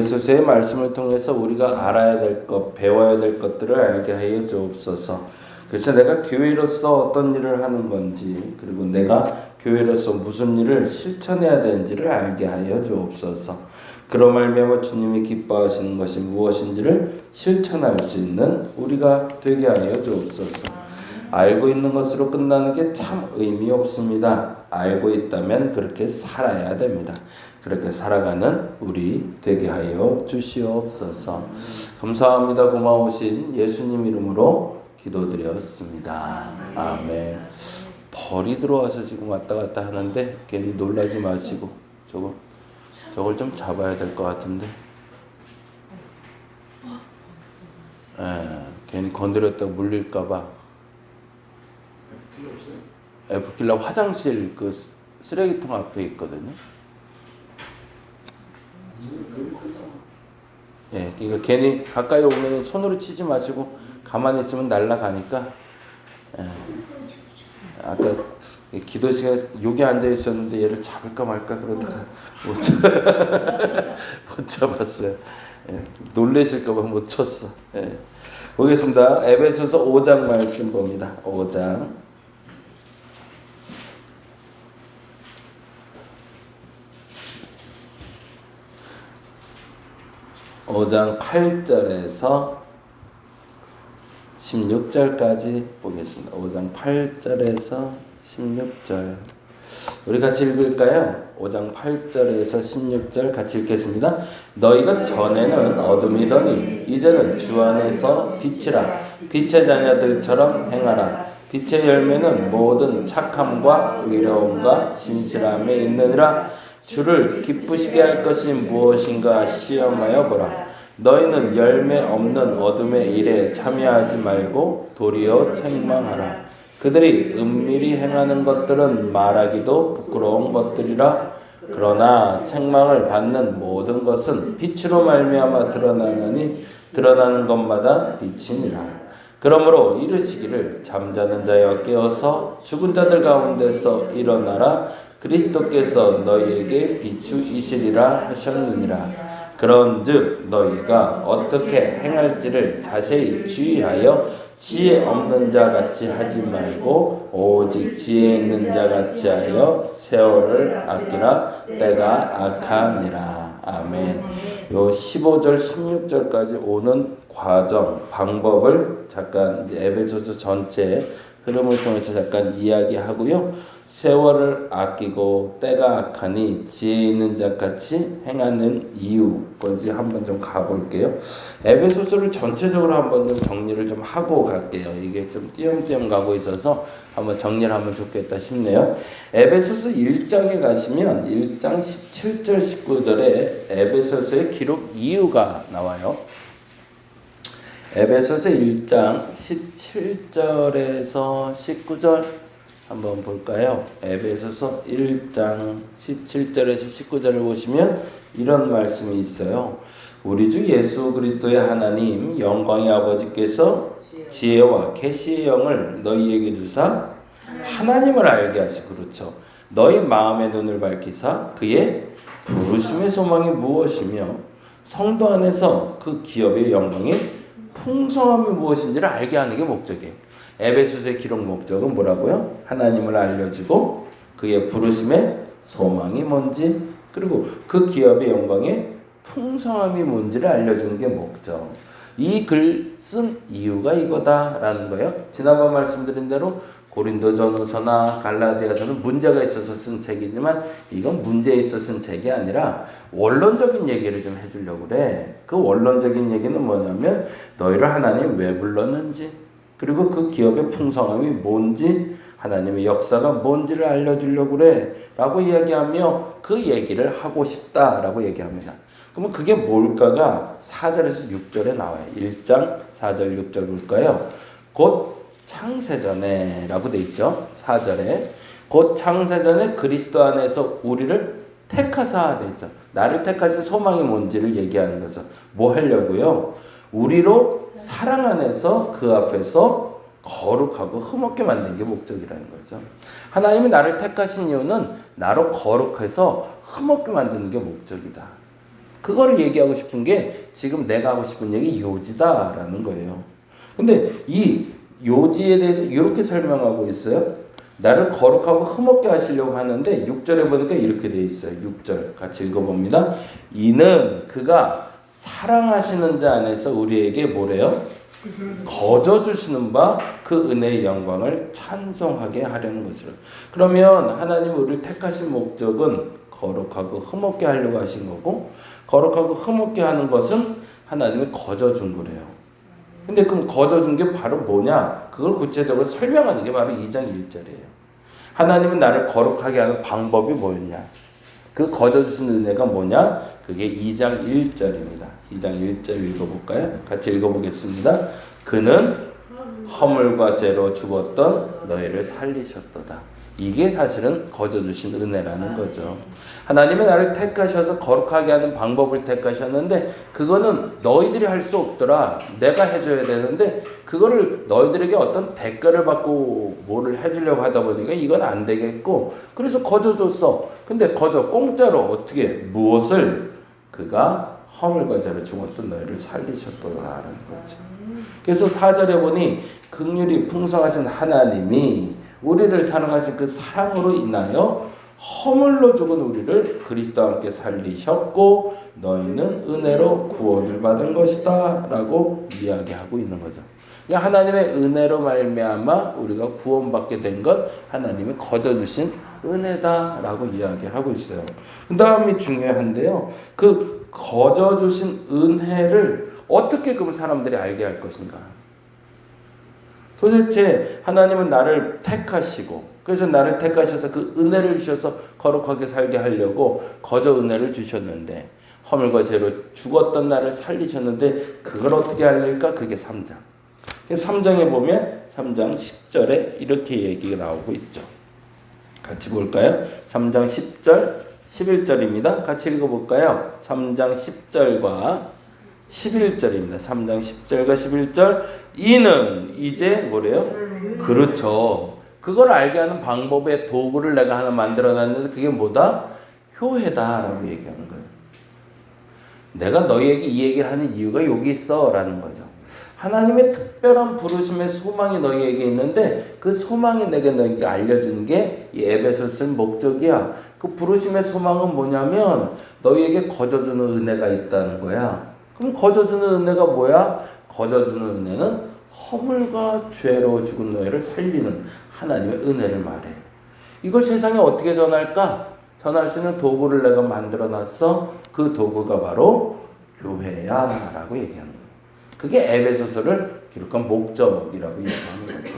에베소서의 말씀을 통해서 우리가 알아야 될 것, 배워야 될 것들을 알게 하여 주옵소서. 그래서 내가 교회로서 어떤 일을 하는 건지, 그리고 내가 교회로서 무슨 일을 실천해야 되는지를 알게 하여 주옵소서. 그로 말미암아 주님이 기뻐하시는 것이 무엇인지를 실천할 수 있는 우리가 되게 하여 주옵소서. 알고 있는 것으로 끝나는 게 참 의미 없습니다. 알고 있다면 그렇게 살아야 됩니다. 그렇게 살아가는 우리 되게 하여 주시옵소서. 감사합니다. 고마우신 예수님 이름으로 기도드렸습니다. 아멘. 벌이 들어와서 지금 왔다 갔다 하는데 괜히 놀라지 마시고 저걸 좀 잡아야 될 것 같은데. 괜히 건드렸다가 물릴까봐. 에프킬라 화장실 그 쓰레기통 앞에 있거든요. 그러니까 괜히 가까이 오면 손으로 치지 마시고 가만히 있으면 날아가니까. 아까 기도 시간에 여기 앉아 있었는데 얘를 잡을까 말까 그러다가 못 잡았어요. 놀라실까봐 못 쳤어. 보겠습니다. 에베소서 5장 말씀 봅니다. 5장 8절에서 16절까지 보겠습니다. 5장 8절에서 16절. 우리 같이 읽을까요? 5장 8절에서 16절 같이 읽겠습니다. 너희가 전에는 어둠이더니 이제는 주 안에서 빛이라. 빛의 자녀들처럼 행하라. 빛의 열매는 모든 착함과 의로움과 진실함에 있느니라. 주를 기쁘시게 할 것이 무엇인가 시험하여 보라. 너희는 열매 없는 어둠의 일에 참여하지 말고 도리어 책망하라. 그들이 은밀히 행하는 것들은 말하기도 부끄러운 것들이라. 그러나 책망을 받는 모든 것은 빛으로 말미암아 드러나느니 드러나는 것마다 빛이니라. 그러므로 이르시기를 잠자는 자여 깨어서 죽은 자들 가운데서 일어나라. 그리스도께서 너희에게 비추이시리라 하셨느니라. 그런즉 너희가 어떻게 행할지를 자세히 주의하여 지혜 없는 자 같이 하지 말고 오직 지혜 있는 자 같이 하여 세월을 아끼라. 때가 악하니라. 아멘. 요 15절 16절까지 오는 과정 방법을 잠깐 에베소서 전체 흐름을 통해서 잠깐 이야기하고요. 세월을 아끼고 때가 악하니 지혜 있는 자같이 행하는 이유까지 한번 좀 가볼게요. 에베소서를 전체적으로 한번 좀 정리를 좀 하고 갈게요. 이게 좀 띄엄띄엄 가고 있어서 한번 정리를 하면 좋겠다 싶네요. 에베소서 1장에 가시면 1장 17절 19절에 에베소서의 기록 이유가 나와요. 에베소서 1장 17절에서 19절 한번 볼까요? 에베소서 1장 17절에서 19절을 보시면 이런 말씀이 있어요. 우리 주 예수 그리스도의 하나님 영광의 아버지께서 지혜와 계시의 영을 너희에게 주사 하나님을 알게 하시고, 그렇죠. 너희 마음의 눈을 밝히사 그의 부르심의 소망이 무엇이며 성도 안에서 그 기업의 영광의 풍성함이 무엇인지를 알게 하는 게 목적이에요. 에베소서의 기록 목적은 뭐라고요? 하나님을 알려주고 그의 부르심의 소망이 뭔지, 그리고 그 기업의 영광의 풍성함이 뭔지를 알려주는 게 목적. 이 글 쓴 이유가 이거다라는 거예요. 지난번 말씀드린 대로 고린도전서나 갈라디아서는 문제가 있어서 쓴 책이지만 이건 문제에 있어서 쓴 책이 아니라 원론적인 얘기를 좀 해주려고 그래. 그 원론적인 얘기는 뭐냐면 너희를 하나님 왜 불렀는지, 그리고 그 기업의 풍성함이 뭔지, 하나님의 역사가 뭔지를 알려주려고 그래 라고 이야기하며 그 얘기를 하고 싶다라고 얘기합니다. 그러면 그게 뭘까가 4절에서 6절에 나와요. 1장 4절 6절 볼까요? 곧 창세전에 라고 돼 있죠. 4절에 곧 창세전에 그리스도 안에서 우리를 택하사 돼 있죠. 나를 택하신 소망이 뭔지를 얘기하는 거죠. 뭐 하려고요? 우리로 사랑 안에서 그 앞에서 거룩하고 흠없게 만든 게 목적이라는 거죠. 하나님이 나를 택하신 이유는 나로 거룩해서 흠없게 만드는 게 목적이다. 그거를 얘기하고 싶은 게 지금 내가 하고 싶은 얘기 요지다라는 거예요. 근데 이 요지에 대해서 이렇게 설명하고 있어요. 나를 거룩하고 흠없게 하시려고 하는데 6절에 보니까 이렇게 돼 있어요. 6절 같이 읽어봅니다. 이는 그가 사랑하시는 자 안에서 우리에게 뭐래요? 거저 주시는 바 그 은혜의 영광을 찬송하게 하려는 것으로. 그러면 하나님이 우리를 택하신 목적은 거룩하고 흠없게 하려고 하신 거고, 거룩하고 흠없게 하는 것은 하나님이 거저 준 거래요. 근데 그럼 거저 준 게 바로 뭐냐? 그걸 구체적으로 설명하는 게 바로 2장 1절이에요. 하나님은 나를 거룩하게 하는 방법이 뭐였냐? 그 거저 주신 은혜가 뭐냐? 그게 2장 1절입니다. 2장 1절 읽어볼까요? 같이 읽어보겠습니다. 그는 허물과 죄로 죽었던 너희를 살리셨도다. 이게 사실은 거저 주신 은혜라는 거죠. 하나님은 나를 택하셔서 거룩하게 하는 방법을 택하셨는데 그거는 너희들이 할 수 없더라. 내가 해줘야 되는데 그거를 너희들에게 어떤 대가를 받고 뭐를 해주려고 하다 보니까 이건 안 되겠고 그래서 거저 줬어. 근데 거저 공짜로 어떻게 무엇을 그가 허물과 죄로 죽었던 너희를 살리셨도다라는 거죠. 그래서 4절에 보니 긍휼이 풍성하신 하나님이 우리를 사랑하신 그 사랑으로 인하여 허물로 죽은 우리를 그리스도와 함께 살리셨고 너희는 은혜로 구원을 받은 것이다 라고 이야기하고 있는 거죠. 그러니까 하나님의 은혜로 말미암아 우리가 구원받게 된 것 하나님이 거저 주신 은혜다라고 이야기를 하고 있어요. 그 다음이 중요한데요. 그 거저 주신 은혜를 어떻게 그럼 사람들이 알게 할 것인가? 도대체 하나님은 나를 택하시고 그래서 나를 택하셔서 그 은혜를 주셔서 거룩하게 살게 하려고 거저 은혜를 주셨는데 허물과 죄로 죽었던 나를 살리셨는데 그걸 어떻게 알릴까? 그게 3장. 3장에 보면 3장 10절에 이렇게 얘기가 나오고 있죠. 같이 볼까요? 3장 10절, 11절입니다. 같이 읽어볼까요? 3장 10절과 11절입니다. 3장 10절과 11절. 이는 이제 뭐래요? 그렇죠. 그걸 알게 하는 방법의 도구를 내가 하나 만들어놨는데 그게 뭐다? 교회다라고 얘기하는 거예요. 내가 너희에게 이 얘기를 하는 이유가 여기 있어 라는 거죠. 하나님의 특별한 부르심의 소망이 너희에게 있는데 그 소망이 내게 너희에게 알려주는 게 이 에베소서 목적이야. 그 부르심의 소망은 뭐냐면 너희에게 거저주는 은혜가 있다는 거야. 그럼 거저주는 은혜가 뭐야? 거저주는 은혜는 허물과 죄로 죽은 너희를 살리는 하나님의 은혜를 말해. 이걸 세상에 어떻게 전할까? 전할 수 있는 도구를 내가 만들어놨어. 그 도구가 바로 교회야 라고 얘기하는 거예요. 그게 에베소서를 기록한 목적이라고 얘기하는 거죠.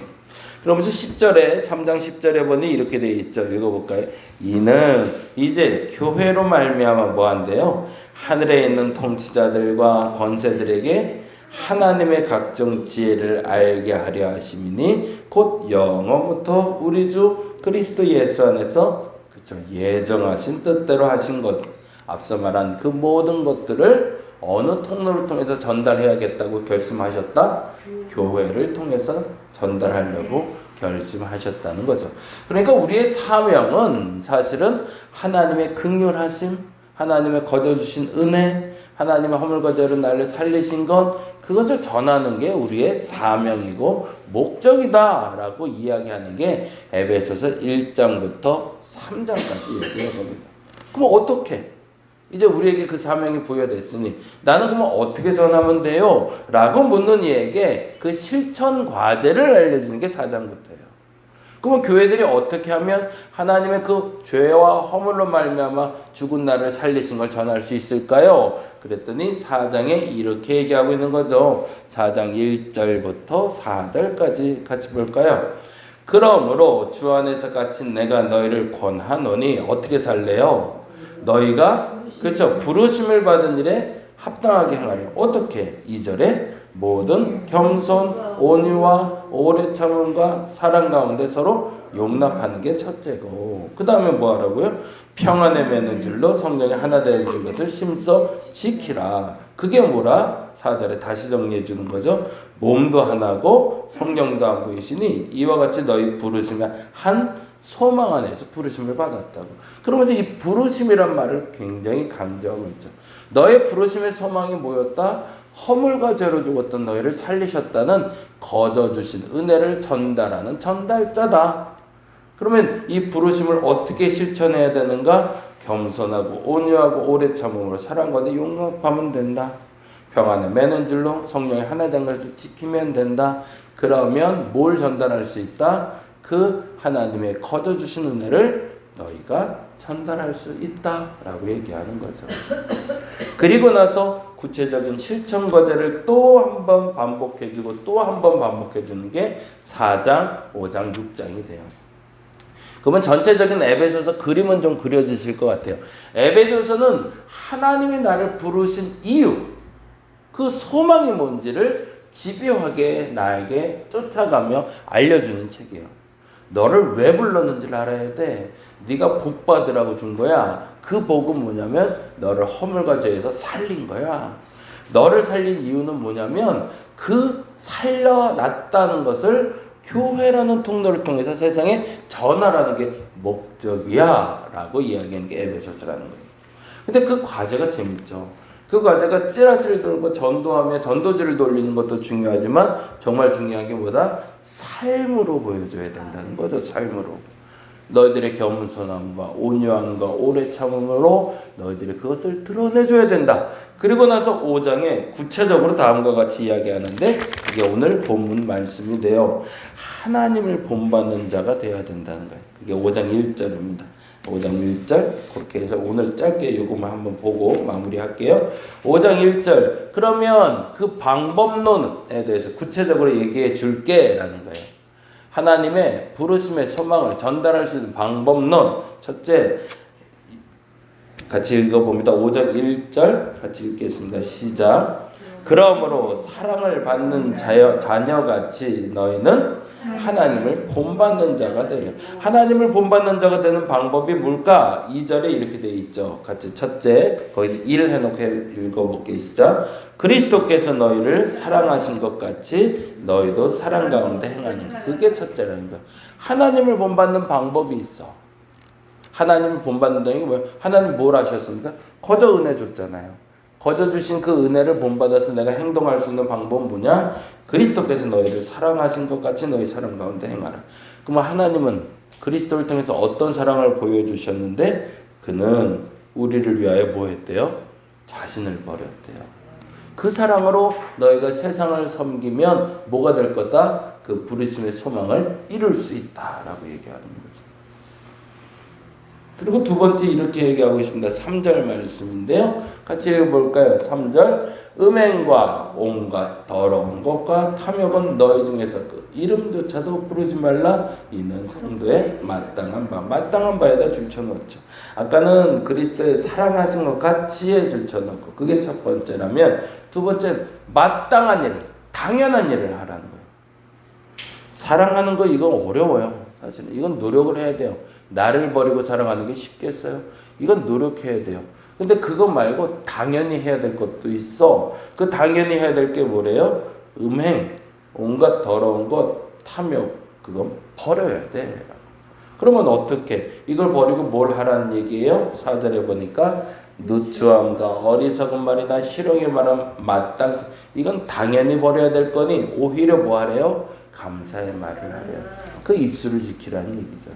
그러면서 10절에 3장 10절에 보니 이렇게 되어 있죠. 읽어볼까요? 이는 이제 교회로 말미암아 뭐한대요? 하늘에 있는 통치자들과 권세들에게 하나님의 각종 지혜를 알게 하려 하심이니 곧 영원부터 우리 주 그리스도 예수 안에서 그쵸 예정하신 뜻대로 하신 것 앞서 말한 그 모든 것들을 어느 통로를 통해서 전달해야겠다고 결심하셨다? 교회를 통해서 전달하려고 결심하셨다는 거죠. 그러니까 우리의 사명은 사실은 하나님의 긍휼하심, 하나님의 거저주신 은혜, 하나님의 허물과 죄로 나를 살리신 것 그것을 전하는 게 우리의 사명이고 목적이다라고 이야기하는 게 에베소서 1장부터 3장까지 얘기해 봅니다. 그럼 어떻게? 이제 우리에게 그 사명이 부여됐으니 나는 그러면 어떻게 전하면 돼요? 라고 묻는 이에게 그 실천 과제를 알려주는 게 4장부터예요. 그러면 교회들이 어떻게 하면 하나님의 그 죄와 허물로 말미암아 죽은 나를 살리신 걸 전할 수 있을까요? 그랬더니 4장에 이렇게 얘기하고 있는 거죠. 4장 1절부터 4절까지 같이 볼까요? 그러므로 주 안에서 갇힌 내가 너희를 권하노니 어떻게 살래요? 너희가 그렇죠. 부르심을 받은 일에 합당하게 행하려. 어떻게? 2절에 모든 겸손, 온유와 오래 참음과 사랑 가운데 서로 용납하는 게 첫째고 그 다음에 뭐 하라고요? 평안에 맺는 줄로 성령이 하나 되는 것을 힘써 지키라. 그게 뭐라? 4절에 다시 정리해 주는 거죠. 몸도 하나고 성령도 한 분이시니 이와 같이 너희 부르심에 한 소망 안에서 부르심을 받았다고. 그러면서 이 부르심이란 말을 굉장히 강조하고 있죠. 너의 부르심의 소망이 뭐였다? 허물과 죄로 죽었던 너희를 살리셨다는 거저 주신 은혜를 전달하는 전달자다. 그러면 이 부르심을 어떻게 실천해야 되는가? 겸손하고 온유하고 오래 참음으로 사랑과 용납하면 된다. 평안에 매는 줄로 성령의 하나 된 것을 지키면 된다. 그러면 뭘 전달할 수 있다? 그 하나님의 거저 주신 은혜를 너희가 전달할 수 있다라고 얘기하는 거죠. 그리고 나서 구체적인 실천 과제를 또 한 번 반복해주고 또 한 번 반복해주는 게 4장, 5장, 6장이 돼요. 그러면 전체적인 에베소서 그림은 좀 그려지실 것 같아요. 에베소서는 하나님이 나를 부르신 이유, 그 소망이 뭔지를 집요하게 나에게 쫓아가며 알려주는 책이에요. 너를 왜 불렀는지를 알아야 돼. 네가 복 받으라고 준 거야. 그 복은 뭐냐면 너를 허물과 죄에서 살린 거야. 너를 살린 이유는 뭐냐면 그 살려놨다는 것을 교회라는 통로를 통해서 세상에 전하라는 게 목적이야 라고 이야기하는 게 에베소서라는 거예요. 근데 그 과제가 재밌죠. 그 과제가 찌라시를 들고 전도하며 전도지를 돌리는 것도 중요하지만 정말 중요한 게 뭐다? 삶으로 보여줘야 된다는 거죠. 삶으로. 너희들의 겸손함과 온유함과 오래 참음으로 너희들이 그것을 드러내줘야 된다. 그리고 나서 5장에 구체적으로 다음과 같이 이야기하는데 이게 오늘 본문 말씀이 돼요. 하나님을 본받는 자가 되어야 된다는 거예요. 이게 5장 1절입니다. 5장 1절 그렇게 해서 오늘 짧게 이것만 한번 보고 마무리할게요. 5장 1절 그러면 그 방법론에 대해서 구체적으로 얘기해 줄게 라는 거예요. 하나님의 부르심의 소망을 전달할 수 있는 방법론. 첫째, 같이 읽어봅니다. 5장 1절 같이 읽겠습니다. 시작. 그러므로 사랑을 받는 자녀같이 너희는 하나님을 본받는 자가 되려. 하나님을 본받는 자가 되는 방법이 뭘까? 2절에 이렇게 되어 있죠. 같이 첫째, 거기 1 해놓고 읽어볼게요. 시작. 그리스도께서 너희를 사랑하신 것 같이 너희도 사랑 가운데 행하니. 그게 첫째라는 거야. 하나님을 본받는 방법이 있어. 하나님을 본받는다는 게 뭐예요? 하나님 뭘 하셨습니까? 거저 은혜 줬잖아요. 거저 주신 그 은혜를 본받아서 내가 행동할 수 있는 방법은 뭐냐? 그리스도께서 너희를 사랑하신 것 같이 너희 사랑 가운데 행하라. 그러면 하나님은 그리스도를 통해서 어떤 사랑을 보여주셨는데 그는 우리를 위하여 뭐 했대요? 자신을 버렸대요. 그 사랑으로 너희가 세상을 섬기면 뭐가 될 거다? 그 부르심의 소망을 이룰 수 있다라고 얘기하는 거죠. 그리고 두 번째 이렇게 얘기하고 있습니다. 3절 말씀인데요. 같이 읽어볼까요? 3절 음행과 온갖 더러운 것과 탐욕은 너희 중에서 그 이름조차도 부르지 말라. 이는 성도의 마땅한 바. 마땅한 바에다 줄쳐놓죠. 아까는 그리스도의 사랑하신 것 같이에 줄쳐놓고 그게 첫 번째라면 두 번째 마땅한 일, 당연한 일을 하라는 거예요. 사랑하는 거 이건 어려워요. 사실은 이건 노력을 해야 돼요. 나를 버리고 사랑하는 게 쉽겠어요? 이건 노력해야 돼요. 근데 그거 말고 당연히 해야 될 것도 있어. 그 당연히 해야 될 게 뭐래요? 음행, 온갖 더러운 것, 탐욕, 그건 버려야 돼. 그러면 어떻게? 이걸 버리고 뭘 하라는 얘기예요? 4절에 보니까 누추함과 어리석은 말이나 실용의 말은 마땅. 이건 당연히 버려야 될 거니 오히려 뭐 하래요? 감사의 말을 하래요. 그 입술을 지키라는 얘기죠.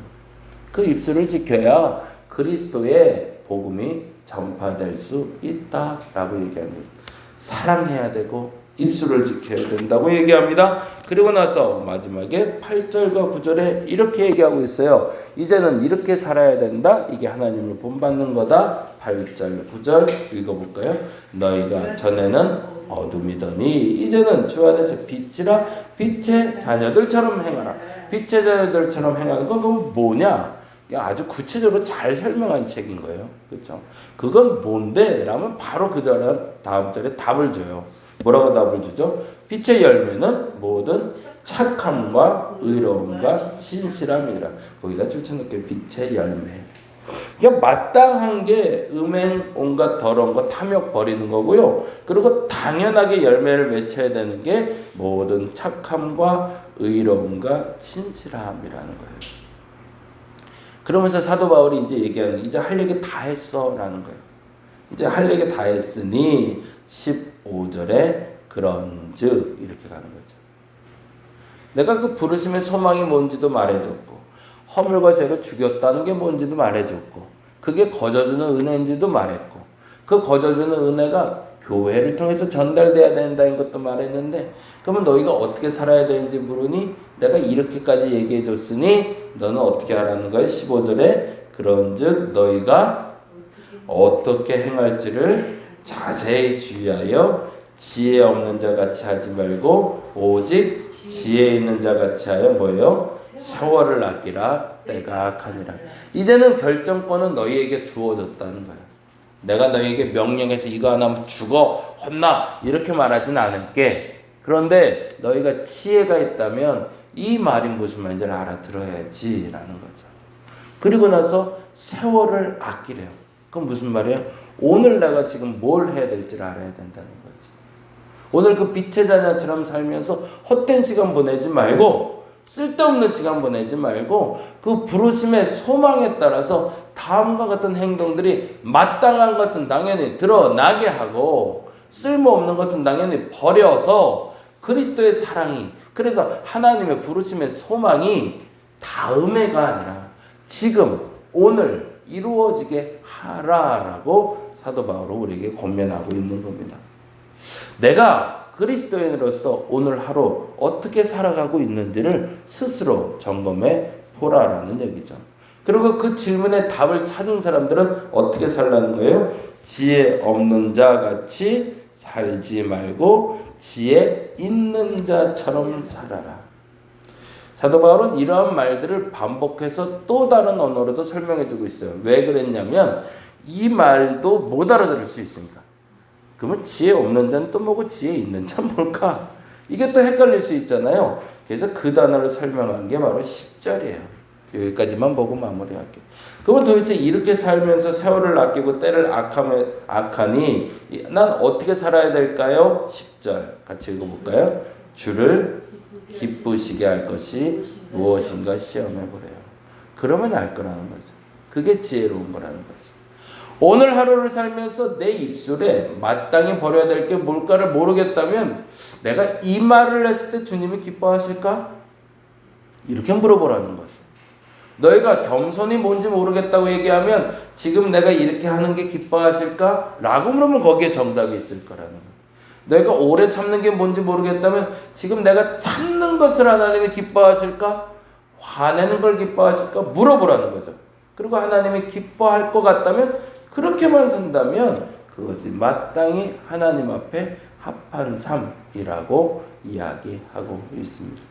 그 입술을 지켜야 그리스도의 복음이 전파될 수 있다라고 얘기합니다. 사랑해야 되고 입술을 지켜야 된다고 얘기합니다. 그리고 나서 마지막에 8절과 9절에 이렇게 얘기하고 있어요. 이제는 이렇게 살아야 된다. 이게 하나님을 본받는 거다. 8절, 9절 읽어볼까요? 너희가 전에는 어둠이더니 이제는 주 안에서 빛이라. 빛의 자녀들처럼 행하라. 빛의 자녀들처럼 행하는 건 그건 뭐냐? 아주 구체적으로 잘 설명한 책인 거예요. 그렇죠? 그건 뭔데? 라면 바로 그 다음 절에 답을 줘요. 뭐라고 답을 주죠? 빛의 열매는 모든 착함과 의로움과 진실함이라. 거기다 줄쳐놓게 빛의 열매. 그러니까 마땅한 게 음행, 온갖 더러운 거, 탐욕 버리는 거고요. 그리고 당연하게 열매를 맺혀야 되는 게 모든 착함과 의로움과 진실함이라는 거예요. 그러면서 사도 바울이 이제 얘기하는, 이제 할 얘기 다 했어 라는 거예요. 이제 할 얘기 다 했으니 15절에 그런즉 이렇게 가는 거죠. 내가 그 부르심의 소망이 뭔지도 말해줬고 허물과 죄로 죽였다는 게 뭔지도 말해줬고 그게 거저주는 은혜인지도 말했고 그 거저주는 은혜가 교회를 통해서 전달돼야 된다는 것도 말했는데 그러면 너희가 어떻게 살아야 되는지 물으니 내가 이렇게까지 얘기해 줬으니 너는 어떻게 하라는 거야? 15절에 그런즉 너희가 어떻게 행할지를 자세히 주의하여 지혜 없는 자 같이 하지 말고 오직 지혜 있는 자 같이 하여 뭐예요? 세월을 아끼라 때가 악하니라. 이제는 결정권은 너희에게 주어졌다는 거야. 내가 너희에게 명령해서 이거 안 하면 죽어 혼나 이렇게 말하진 않을게. 그런데 너희가 지혜가 있다면 이 말이 무슨 말인지를 알아들어야지 라는 거죠. 그리고 나서 세월을 아끼래요. 그건 무슨 말이에요? 오늘 내가 지금 뭘 해야 될지를 알아야 된다는 거지. 오늘 그 빛의 자녀처럼 살면서 헛된 시간 보내지 말고 쓸데없는 시간 보내지 말고 그 부르심의 소망에 따라서 다음과 같은 행동들이 마땅한 것은 당연히 드러나게 하고 쓸모없는 것은 당연히 버려서 그리스도의 사랑이 그래서 하나님의 부르심의 소망이 다음해가 아니라 지금 오늘 이루어지게 하라라고 사도 바울은 우리에게 권면하고 있는 겁니다. 내가 그리스도인으로서 오늘 하루 어떻게 살아가고 있는지를 스스로 점검해 보라라는 얘기죠. 그리고 그 질문에 답을 찾은 사람들은 어떻게 살라는 거예요? 지혜 없는 자 같이 살지 말고 지혜 있는 자처럼 살아라. 사도 바울은 이러한 말들을 반복해서 또 다른 언어로도 설명해 주고 있어요. 왜 그랬냐면 이 말도 못 알아들을 수 있으니까. 그러면 지혜 없는 자는 또 뭐고 지혜 있는 자는 뭘까? 이게 또 헷갈릴 수 있잖아요. 그래서 그 단어를 설명한 게 바로 10절이에요. 여기까지만 보고 마무리할게요. 그러면 도대체 이렇게 살면서 세월을 아끼고 때를 악하니 난 어떻게 살아야 될까요? 10절 같이 읽어볼까요? 주를 기쁘시게 할 것이 무엇인가 시험해보래요. 그러면 알 거라는 거죠. 그게 지혜로운 거라는 거죠. 오늘 하루를 살면서 내 입술에 마땅히 버려야 될 게 뭘까를 모르겠다면 내가 이 말을 했을 때 주님이 기뻐하실까? 이렇게 물어보라는 거죠. 너희가 겸손이 뭔지 모르겠다고 얘기하면 지금 내가 이렇게 하는 게 기뻐하실까? 라고 물으면 거기에 정답이 있을 거라는 거예요. 너희가 오래 참는 게 뭔지 모르겠다면 지금 내가 참는 것을 하나님이 기뻐하실까? 화내는 걸 기뻐하실까? 물어보라는 거죠. 그리고 하나님이 기뻐할 것 같다면 그렇게만 산다면 그것이 마땅히 하나님 앞에 합한 삶이라고 이야기하고 있습니다.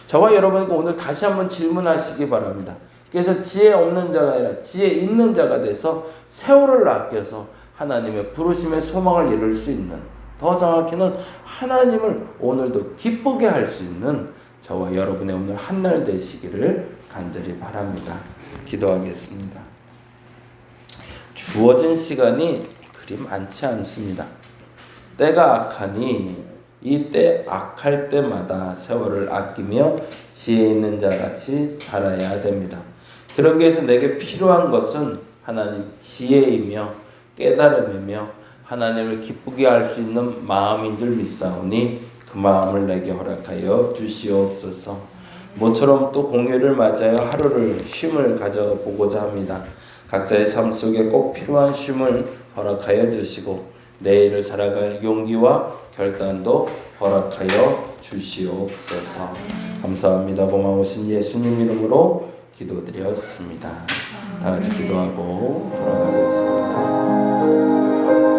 저와 여러분이 오늘 다시 한번 질문하시기 바랍니다. 그래서 지혜 없는 자가 아니라 지혜 있는 자가 돼서 세월을 아껴서 하나님의 부르심의 소망을 이룰 수 있는, 더 정확히는 하나님을 오늘도 기쁘게 할 수 있는 저와 여러분의 오늘 한날 되시기를 간절히 바랍니다. 기도하겠습니다. 주어진 시간이 그리 많지 않습니다. 때가 악하니 이 때 악할 때마다 세월을 아끼며 지혜 있는 자 같이 살아야 됩니다. 그러기 위해서 내게 필요한 것은 하나님 지혜이며 깨달음이며 하나님을 기쁘게 할 수 있는 마음인 줄 믿사오니 그 마음을 내게 허락하여 주시옵소서. 모처럼 또 공휴일을 맞아요. 하루를 쉼을 가져보고자 합니다. 각자의 삶 속에 꼭 필요한 쉼을 허락하여 주시고 내일을 살아갈 용기와 결단도 허락하여 주시옵소서. 감사합니다. 고마우신 예수님 이름으로 기도드렸습니다. 다 같이 기도하고 돌아가겠습니다.